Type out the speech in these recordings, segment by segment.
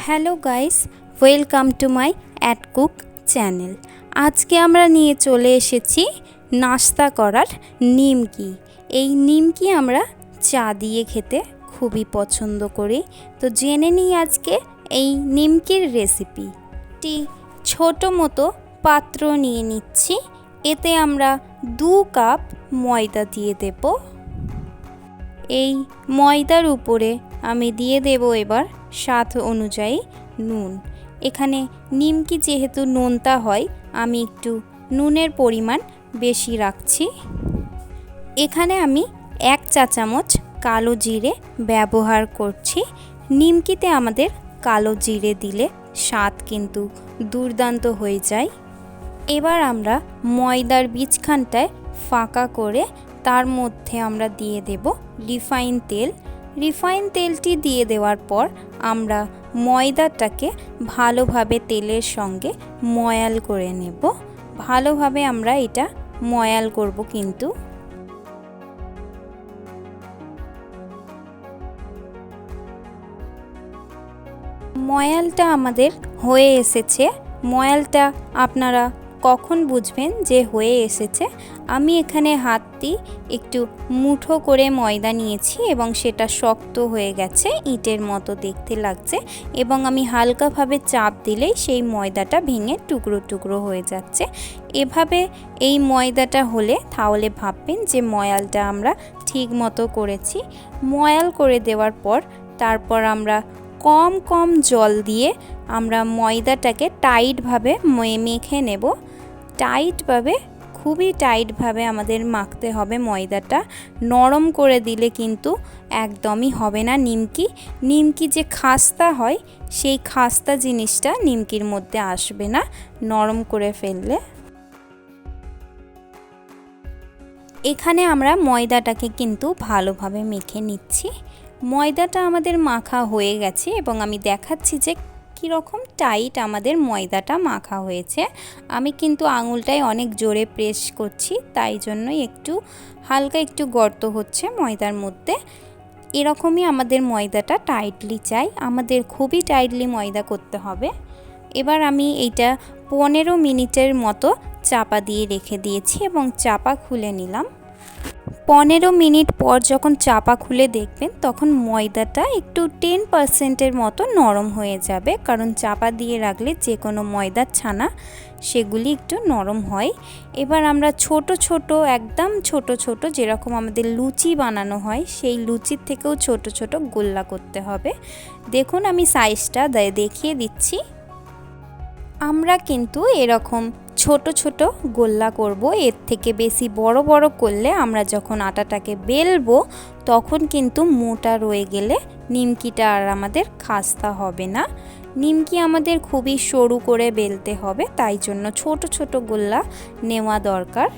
Hello guys, welcome to my at cook channel. আজকে আমরা নিয়ে চলে এসেছি নাস্তা করার নিমকি। এই নিমকি আমরা চা দিয়ে খেতে খুবই পছন্দ করি। তো জেনে নিই আজকে এই নিমকির রেসিপি। একটি ছোট মতো পাত্র নিয়ে নিচ্ছি, এতে আমরা 2 কাপ ময়দা দিয়ে দেব। এই ময়দার উপরে আমি দিয়ে দেব এবার স্বাদ অনুযায়ী নুন। এখানে নিমকি যেহেতু নোনতা হয়, আমি একটু নুনের পরিমাণ বেশি রাখছি। এখানে আমি 1 চা চামচ কালো জিরে ব্যবহার করছি। নিমকিতে আমাদের কালো জিরে দিলে স্বাদ কিন্তু দুর্দান্ত হয়ে যায়। এবার আমরা ময়দার বীজখানটায় ফাঁকা করে তার মধ্যে আমরা দিয়ে দেব রিফাইন তেল। রিফাইন তেলটি দিয়ে দেওয়ার পর আমরা ময়দাটাকে ভালোভাবে তেলের সঙ্গে ময়াল করে নেব। ভালোভাবে আমরা এটা ময়াল করব। কিন্তু ময়ালটা আমাদের হয়ে এসেছে। ময়ালটা আপনারা কখন বুঝবেন যে হয়ে এসেছে? আমি এখানে হাত দিয়ে একটু মুঠো করে ময়দা নিয়েছি এবং সেটা শক্ত হয়ে গেছে, ইটের মতো দেখতে লাগছে, এবং আমি হালকাভাবে চাপ দিলেই সেই ময়দাটা ভেঙে টুকরো টুকরো হয়ে যাচ্ছে। এভাবে এই ময়দাটা হলে তাহলে ভাববেন যে ময়ালটা আমরা ঠিক মতো করেছি। ময়াল করে দেওয়ার পর তারপর আমরা কম কম জল দিয়ে আমরা ময়দাটাকে টাইটভাবে মেখে নেব। টাইটভাবে, খুবই টাইটভাবে আমাদের মাখতে হবে ময়দাটা। নরম করে দিলে কিন্তু একদমই হবে না নিমকি। নিমকি যে খাস্তা হয়, সেই খাস্তা জিনিসটা নিমকির মধ্যে আসবে না নরম করে ফেললে। এখানে আমরা ময়দাটাকে কিন্তু ভালোভাবে মেখে নিচ্ছি। ময়দাটা আমাদের মাখা হয়ে গেছে এবং আমি দেখাচ্ছি যে কীরকম টাইট আমাদের ময়দাটা মাখা হয়েছে। আমি কিন্তু আঙুলটায় অনেক জোরে প্রেস করছি, তাই জন্যই একটু হালকা একটু গর্ত হচ্ছে ময়দার মধ্যে। এরকমই আমাদের ময়দাটা টাইটলি চাই, আমাদের খুবই টাইটলি ময়দা করতে হবে। এবার আমি এইটা 15 মিনিটের মতো চাপা দিয়ে রেখে দিয়েছি এবং চাপা খুলে নিলাম। 15 মিনিট পর যখন চাপা খুলে দেখবেন তখন ময়দাটা একটু 10%-এর মতো নরম হয়ে যাবে, কারণ চাপা দিয়ে রাখলে যে কোনো ময়দার ছানা সেগুলি একটু নরম হয়। এবার আমরা ছোট ছোট, একদম ছোট ছোট, যেরকম আমাদের লুচি বানানো হয় সেই লুচির থেকেও ছোট ছোট গোল্লা করতে হবে। দেখুন আমি সাইজটা দেখিয়ে দিচ্ছি। আমরা কিন্তু এরকম ছোট ছোট গোল্লা করব। এর থেকে বেশি বড় বড় করলে আমরা যখন আটাটাকে বেলবো তখন কিন্তু মোটা রয়ে গেলে নিমকিটা আর আমাদের খাস্তা হবে না। নিমকি আমাদের খুবই সরু করে বেলতে হবে, তাই জন্য ছোট ছোট গোল্লা নেওয়া দরকার।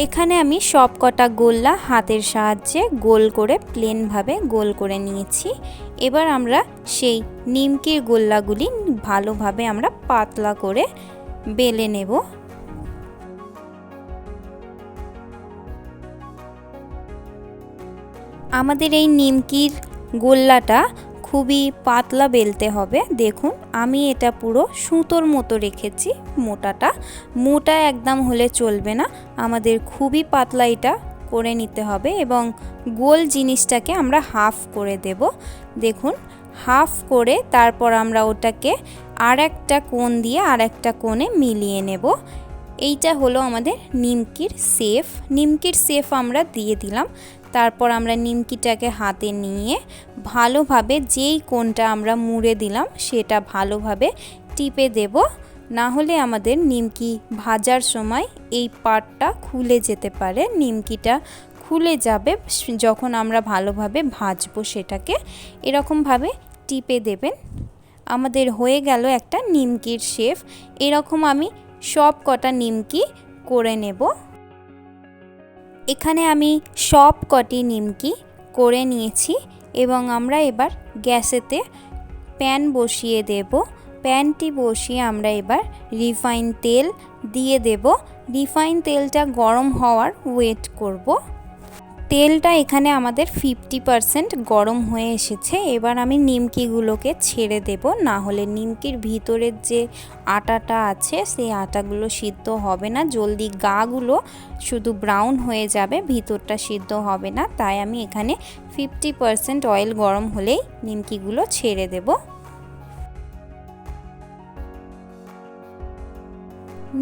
এখানে আমি সব কটা গোল্লা হাতের সাহায্যে গোল করে প্লেনভাবে গোল করে নিয়েছি। এবার আমরা সেই নিমকির গোল্লাগুলি ভালোভাবে আমরা পাতলা করে বেলে নেব। আমাদের এই নিমকির গোল্লাটা খুবই পাতলা বেলতে হবে। দেখুন আমি এটা পুরো সুতোর মতো রেখেছি। মোটা একদম হলে চলবে না, আমাদের খুবই পাতলা এটা করে নিতে হবে। এবং গোল জিনিসটাকে আমরা হাফ করে দেব। দেখুন হাফ করে তারপর আমরা ওটাকে আর একটা কোণ দিয়ে আর একটা কোণে মিলিয়ে নেব। এইটা হলো আমাদের নিমকির শেপ। নিমকির শেপ আমরা দিয়ে দিলাম। তারপর আমরা নিমকিটাকে হাতে নিয়ে ভালোভাবে যেই কোণটা আমরা মুড়ে দিলাম সেটা ভালোভাবে টিপে দেব, না হলে আমাদের নিমকি ভাজার সময় এই পার্টটা খুলে যেতে পারে। নিমকিটা খুলে যাবে যখন আমরা ভালোভাবে ভাজবো সেটাকে। এরকমভাবে টিপে দেবেন। আমাদের হয়ে গেল একটা নিমকির শেপ। এরকম আমি সব কটা নিমকি করে নেব। এখানে আমি সব কটি নিমকি করে নিয়েছি এবং আমরা এবার গ্যাসেতে প্যান বসিয়ে দেব। প্যানটি বসিয়ে আমরা এবার রিফাইন তেল দিয়ে দেব। রিফাইন তেলটা গরম হওয়ার ওয়েট করব। তেলটা এখানে আমাদের 50% গরম হয়ে এসেছে। এবার আমি নিমকিগুলোকে ছেড়ে দেব, না হলে নিমকির ভিতরের যে আটাটা আছে সেই আটাগুলো সিদ্ধ হবে না, জলদি গাগুলো শুধু ব্রাউন হয়ে যাবে, ভিতরটা সিদ্ধ হবে না। তাই আমি এখানে 50% অয়েল গরম হলেই নিমকিগুলো ছেড়ে দেব।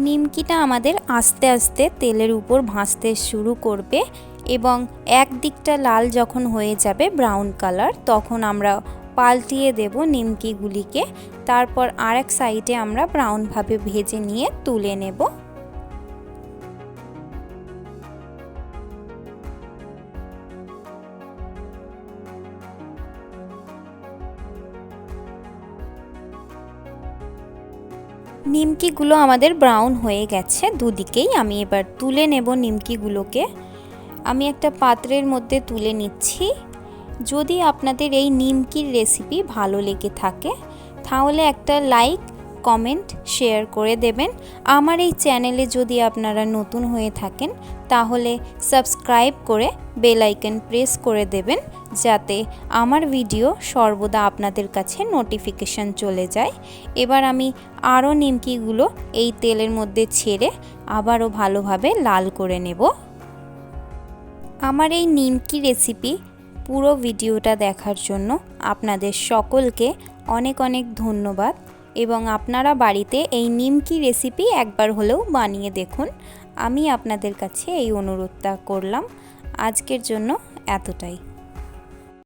নিমকিটা আমাদের আস্তে আস্তে তেলের উপর ভাসতে শুরু করবে এবং এক দিকটা লাল যখন হয়ে যাবে ব্রাউন কালার, তখন আমরা পাল্টিয়ে দেব নিমকিগুলিকে। তারপর আরেক সাইডে আমরা ব্রাউনভাবে ভেজে নিয়ে তুলে নেব। নিমকিগুলো আমাদের ব্রাউন হয়ে গেছে দুদিকেই। আমি এবার তুলে নেব নিমকিগুলোকে। আমি একটা পাত্রের মধ্যে তুলে নিচ্ছি। যদি আপনাদের এই নিমকির রেসিপি ভালো লেগে থাকে তাহলে একটা লাইক, কমেন্ট, শেয়ার করে দেবেন। আমার এই চ্যানেলে যদি আপনারা নতুন হয়ে থাকেন তাহলে সাবস্ক্রাইব করে বেল আইকন প্রেস করে দেবেন, যাতে আমার ভিডিও সর্বদা আপনাদের কাছে নোটিফিকেশন চলে যায়। এবার আমি আরও নিমকিগুলো এই তেলের মধ্যে ছেড়ে আবারও ভালোভাবে লাল করে নেব। আমার এই নিমকি রেসিপি পুরো ভিডিওটা দেখার জন্য আপনাদের সকলকে অনেক অনেক ধন্যবাদ এবং আপনারা বাড়িতে এই নিমকি রেসিপি একবার হলেও বানিয়ে দেখুন। আমি আপনাদের কাছে এই অনুরোধটা করলাম। আজকের জন্য এতটাই।